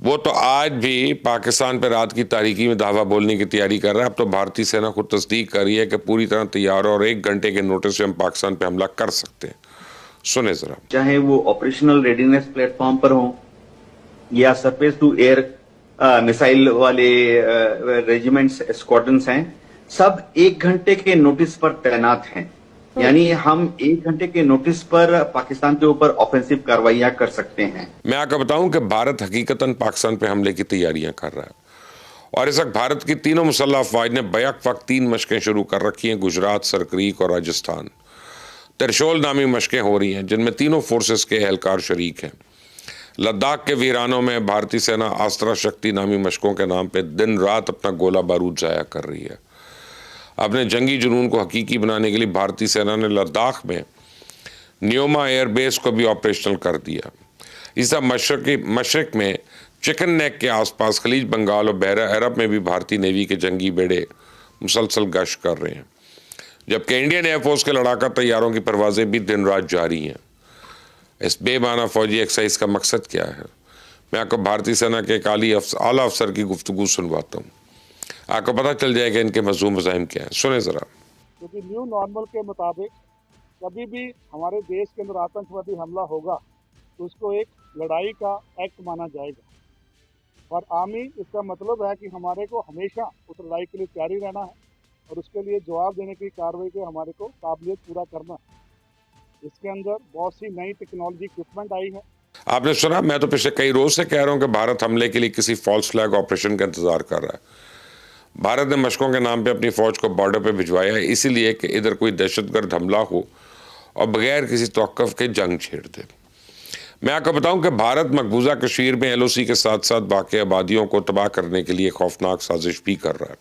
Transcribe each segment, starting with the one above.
वो तो आज भी पाकिस्तान पे रात की तारीकी में धावा बोलने की तैयारी कर रहा है। अब तो भारतीय सेना खुद तस्दीक कर रही है कि पूरी तरह तैयार है और 1 घंटे के नोटिस से हम पाकिस्तान पे हमला कर सकते हैं। सुने जरा। चाहे वो ऑपरेशनल रेडीनेस प्लेटफॉर्म पर हो या सरफेस टू एयर मिसाइल वाले रेजिमेंट्स स्क्वाड्रंस हैं, सब 1 घंटे के नोटिस पर तैनात हैं। यानी हम 1 घंटे के नोटिस पर पाकिस्तान के ऊपर ऑफेंसिव कार्रवाइयां कर सकते हैं। मैं आपको बताऊं कि भारत हकीकतन पाकिस्तान पे हमले की तैयारियां कर रहा है और इस वक्त भारत की तीनों मुसल्लह अफवाज ने बैक वक्त 3 मशकें शुरू कर रखी हैं। गुजरात, सरक्रीक और राजस्थान। त्रिशूल नामी मशकें हो रही हैं जिनमें तीनों फोर्सेस के एहलकार शरीक हैं। लद्दाख के वीरानों में भारतीय सेना आस्त्रा शक्ति नामी मशकों के नाम पे दिन रात अपना गोला बारूद जाया कर रही है। अपने जंगी जुनून को हकीकी बनाने के लिए भारतीय सेना ने लद्दाख में न्योमा एयरबेस को भी ऑपरेशनल कर दिया। इस मशरक में चिकन नेक के आसपास खलीज बंगाल और बहरा अरब में भी भारतीय नेवी के जंगी बेड़े मुसलसल गश्त कर रहे हैं, जबकि इंडियन एयरफोर्स के लड़ाका तैयारों की परवाजें भी दिन रात जारी हैं। इस बेमाना फौजी एक्सरसाइज का मकसद क्या है? मैं आपको भारतीय सेना के एक आला अफसर की गुफ्तगू सुनवाता हूँ, आपको पता चल जाएगा इनके मज़मूम मज़ाहिम क्या है। सुने ज़रा। क्योंकि न्यू नॉर्मल के मुताबिक कभी भी हमारे देश के अंदर आतंकवादी हमला होगा तो उसको एक लड़ाई का एक्ट माना जाएगा और आर्मी इसका मतलब है कि हमारे को हमेशा उस लड़ाई के लिए तैयारी रहना है और उसके लिए जवाब देने की कार्रवाई को हमारे को काबिलियत पूरा करना है। इसके अंदर बहुत सी नई टेक्नोलॉजी इक्विपमेंट आई है। आपने सुना, मैं तो पिछले कई रोज से कह रहा हूं कि भारत हमले के लिए किसी फॉल्स फ्लैग ऑपरेशन का इंतजार कर रहा है। भारत ने मशकों के नाम पे अपनी फौज को बॉर्डर पे भिजवाया है, इसीलिए कि इधर कोई दहशतगर्द हमला हो और बगैर किसी तौक़ुफ़ के जंग छेड़ दे। मैं आपको बताऊं कि भारत मकबूजा कश्मीर में LOC के साथ साथ बाकी आबादियों को तबाह करने के लिए खौफनाक साजिश भी कर रहा है।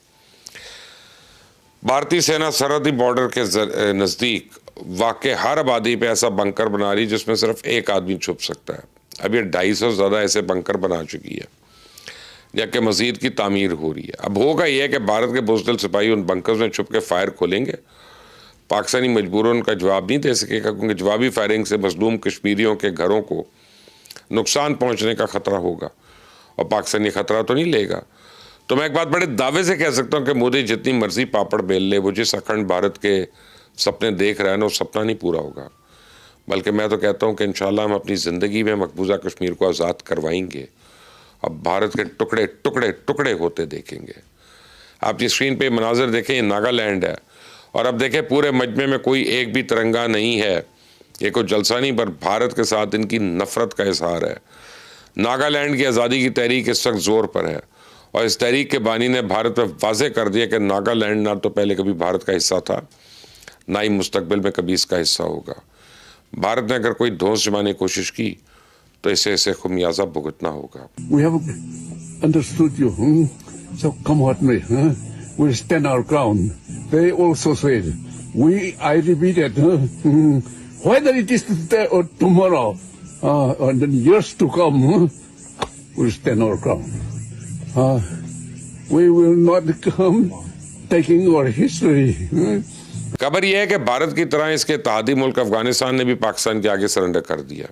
भारतीय सेना सरहदी बॉर्डर के नज़दीक वाक़ हर आबादी पे ऐसा बंकर बना रही जिसमें सिर्फ एक आदमी छुप सकता है। अब ये 250 से ज़्यादा ऐसे बंकर बना चुकी है, जबकि मजीद की तामीर हो रही है। अब होगा यह कि भारत के बुज़दिल सिपाही उन बंकर्स में छुप के फायर खोलेंगे। पाकिस्तानी मजबूरन उनका जवाब नहीं दे सकेगा, क्योंकि जवाबी फायरिंग से मजलूम कश्मीरियों के घरों को नुकसान पहुँचने का ख़तरा होगा और पाकिस्तानी ख़तरा तो नहीं लेगा। तो मैं एक बात बड़े दावे से कह सकता हूँ कि मोदी जितनी मर्जी पापड़ बेल ले, वो जिस अखंड भारत के सपने देख रहा है ना, वो सपना नहीं पूरा होगा। बल्कि मैं तो कहता हूँ कि इंशाल्लाह हम अपनी ज़िंदगी में मकबूजा कश्मीर को आज़ाद करवाएंगे। अब भारत के टुकड़े टुकड़े टुकड़े होते देखेंगे। आप ये स्क्रीन पे मनाजर देखें, ये नागालैंड है और अब देखें पूरे मजमे में कोई एक भी तिरंगा नहीं है। ये कोई जलसा नहीं, पर भारत के साथ इनकी नफरत का इजहार है। नागालैंड की आज़ादी की तहरीक इस वक्त ज़ोर पर है और इस तहरीक के बानी ने भारत में वाज़े कर दिया कि नागालैंड ना तो पहले कभी भारत का हिस्सा था, ना ही मुस्तकबिल में कभी इसका हिस्सा होगा। भारत ने अगर कोई धौंस जमाने की कोशिश की तो इसे खुमियाजा भुगतना होगा। We have understood you, so come what may, we stand our ground. They also said, I repeat it, whether it is today or tomorrow, or the years to come, we stand our ground. We will not come taking our history. खबर यह है कि भारत की तरह इसके इत्तेहादी मुल्क अफगानिस्तान ने भी पाकिस्तान के आगे सरेंडर कर दिया।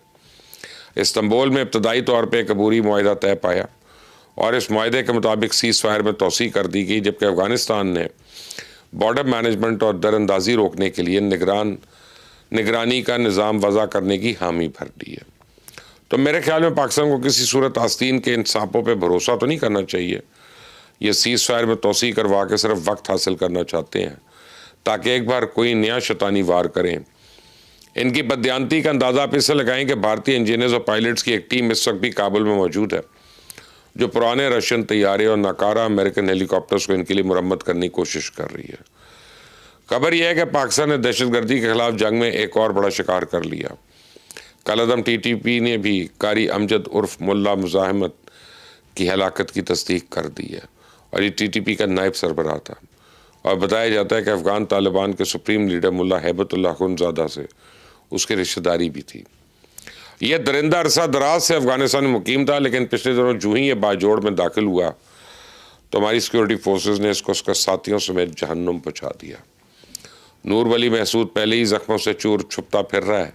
इस्तांबुल में इब्तदाई तौर पर एक अबूरी मुआहिदा तय पाया और इस मुआहिदे के मुताबिक सीज़ फायर में तोसी कर दी गई, जबकि अफगानिस्तान ने बॉर्डर मैनेजमेंट और दरअंदाजी रोकने के लिए निगरानी का निज़ाम वज़ा करने की हामी भर दी है। तो मेरे ख्याल में पाकिस्तान को किसी सूरत आस्तीन के इंसाफों पर भरोसा तो नहीं करना चाहिए। ये सीज़ फायर में तोसी करवा के सिर्फ वक्त हासिल करना चाहते हैं ताकि एक बार कोई नया शैतानी वार करें। इनकी बददियानती का अंदाज़ा आप इससे लगाएं कि भारतीय इंजीनियर्स और पायलट्स की एक टीम इस वक्त भी काबुल में मौजूद है, जो पुराने रशियन तैयारे और नाकारा अमेरिकन हेलीकॉप्टर्स को इनके लिए मुरम्मत करने की कोशिश कर रही है। खबर यह है कि पाकिस्तान ने दहशतगर्दी के खिलाफ जंग में एक और बड़ा शिकार कर लिया। कलअदम TTP ने भी कारी अमजद उर्फ मुल्ला मुजाहिमत की हलाकत की तस्दीक कर दी है और ये TTP का नायब सरबराह था और बताया जाता है कि अफगान तालिबान के सुप्रीम लीडर मुल्ला हैबतुल्लाह खुनज़ादा से उसकी रिश्तेदारी भी थी। यह दरिंदा अरसा दराज से अफगानिस्तान में मुकीम था, लेकिन पिछले दिनों जूँ ही ये बाजोड़ में दाखिल हुआ तो हमारी सिक्योरिटी फोर्सेस ने इसको उसके साथियों समेत जहन्नुम पहुँचा दिया। नूर वली महसूद पहले ही जख्मों से चूर छुपता फिर रहा है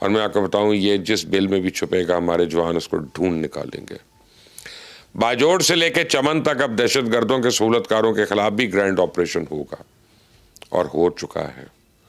और मैं आपको बताऊँ, ये जिस बिल में भी छुपेगा हमारे जवान उसको ढूंढ निकालेंगे। बाजोड़ से लेकर चमन तक अब दहशतगर्दों के सहूलतकारों के खिलाफ भी ग्रैंड ऑपरेशन होगा और हो चुका है।